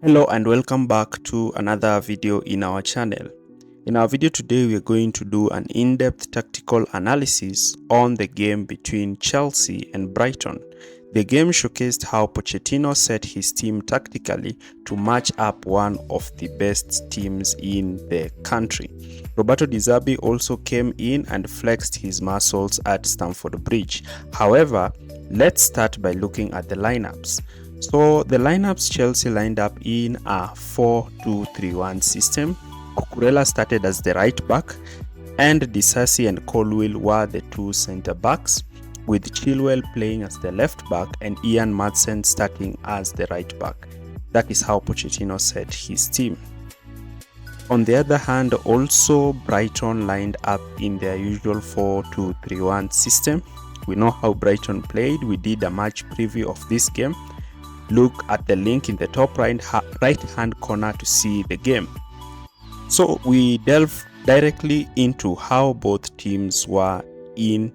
Hello and welcome back to another video in our channel. In our video today, we are going to do an in-depth tactical analysis on the game between Chelsea and Brighton. The game showcased how Pochettino set his team tactically to match up one of the best teams in the country. Roberto Di Zerbi also came in and flexed his muscles at Stamford Bridge. However, let's start by looking at the lineups. So the lineups Chelsea lined up in a 4-2-3-1 system. Cucurella started as the right back, and Disasi and Colwill were the two centre backs, with Chilwell playing as the left back and Ian Madsen starting as the right back. That is how Pochettino set his team. On the other hand, also Brighton lined up in their usual 4-2-3-1 system. We know how Brighton played. We did a match preview of this game. Look at the link in the top right hand corner to see the game. So we delve directly into how both teams were in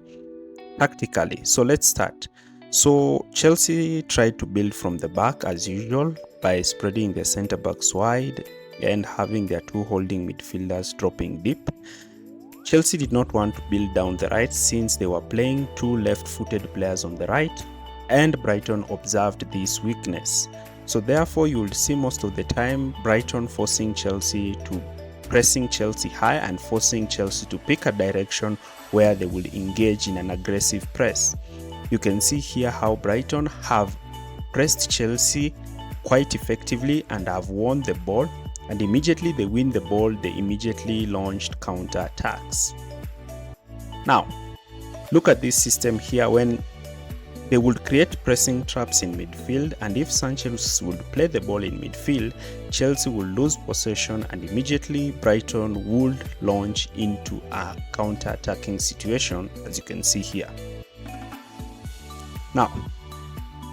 tactically. So let's start. So Chelsea tried to build from the back as usual by spreading the centre backs wide and having their two holding midfielders dropping deep. Chelsea did not want to build down the right since they were playing two left-footed players on the right, and Brighton observed this weakness. So therefore you will see most of the time Brighton pressing Chelsea high and forcing Chelsea to pick a direction where they will engage in an aggressive press. You can see here how Brighton have pressed Chelsea quite effectively and have won the ball, and immediately they win the ball, they immediately launched counter attacks. Now look at this system here. When they would create pressing traps in midfield, and if Sanchez would play the ball in midfield, Chelsea would lose possession and immediately Brighton would launch into a counter-attacking situation, as you can see here. Now,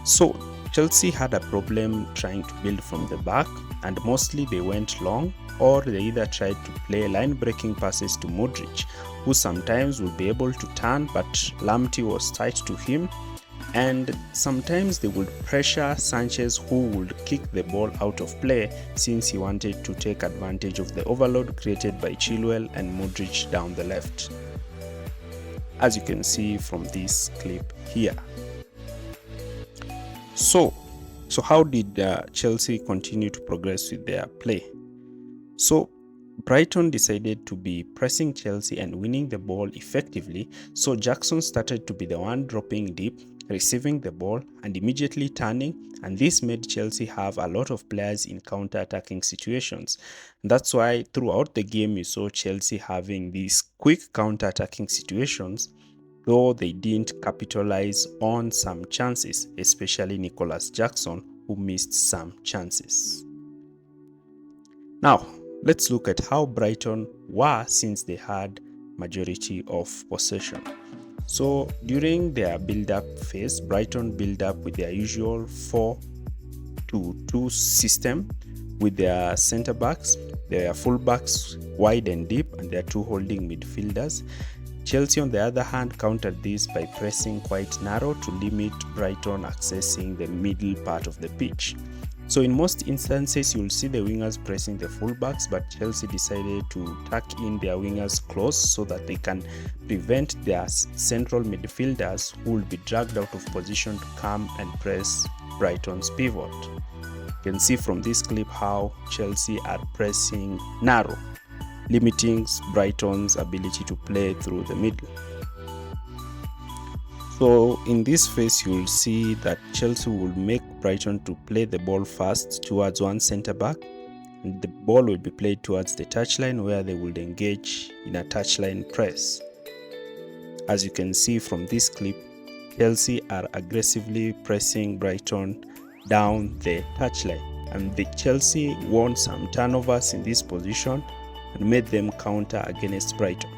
so Chelsea had a problem trying to build from the back, and mostly they went long, or they either tried to play line-breaking passes to Modric, who sometimes would be able to turn, but Lamptey was tight to him, and sometimes they would pressure Sanchez, who would kick the ball out of play since he wanted to take advantage of the overload created by Chilwell and Modric down the left, as you can see from this clip here. So how did Chelsea continue to progress with their play? So Brighton decided to be pressing Chelsea and winning the ball effectively, so Jackson started to be the one dropping deep, receiving the ball and immediately turning, and this made Chelsea have a lot of players in counter-attacking situations. That's why throughout the game you saw Chelsea having these quick counter-attacking situations, though they didn't capitalize on some chances, especially Nicholas Jackson, who missed some chances. Now let's look at how Brighton were since they had majority of possession. So during their build-up phase, Brighton build up with their usual 4-2-2 system with their centre backs, their full backs wide and deep, and their two holding midfielders. Chelsea, on the other hand, countered this by pressing quite narrow to limit Brighton accessing the middle part of the pitch. So in most instances, you'll see the wingers pressing the fullbacks, but Chelsea decided to tuck in their wingers close so that they can prevent their central midfielders who will be dragged out of position to come and press Brighton's pivot. You can see from this clip how Chelsea are pressing narrow, limiting Brighton's ability to play through the middle. So in this phase, you will see that Chelsea will make Brighton to play the ball first towards one centre back, and the ball will be played towards the touchline where they will engage in a touchline press. As you can see from this clip, Chelsea are aggressively pressing Brighton down the touchline, and the Chelsea won some turnovers in this position and made them counter against Brighton.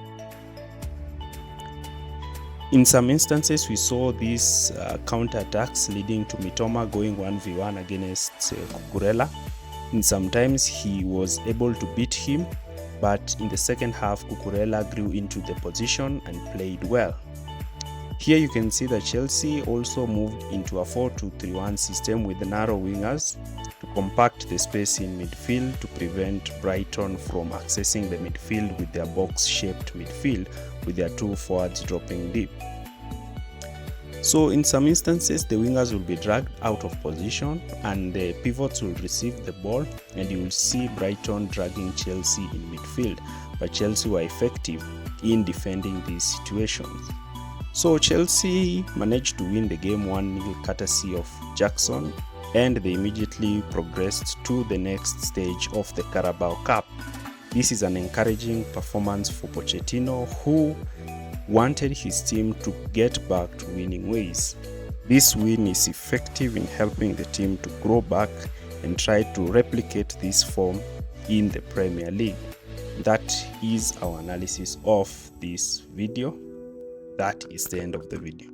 In some instances, we saw these counter-attacks leading to Mitoma going 1v1 against Cucurella. And sometimes he was able to beat him, but in the second half, Cucurella grew into the position and played well. Here you can see that Chelsea also moved into a 4-2-3-1 system with the narrow wingers to compact the space in midfield to prevent Brighton from accessing the midfield with their box-shaped midfield with their two forwards dropping deep. So in some instances, the wingers will be dragged out of position and the pivots will receive the ball, and you will see Brighton dragging Chelsea in midfield, but Chelsea were effective in defending these situations. So Chelsea managed to win the game 1-0 courtesy of Jackson, and they immediately progressed to the next stage of the Carabao Cup. This is an encouraging performance for Pochettino, who wanted his team to get back to winning ways. This win is effective in helping the team to grow back and try to replicate this form in the Premier League. That is our analysis of this video. That is the end of the video.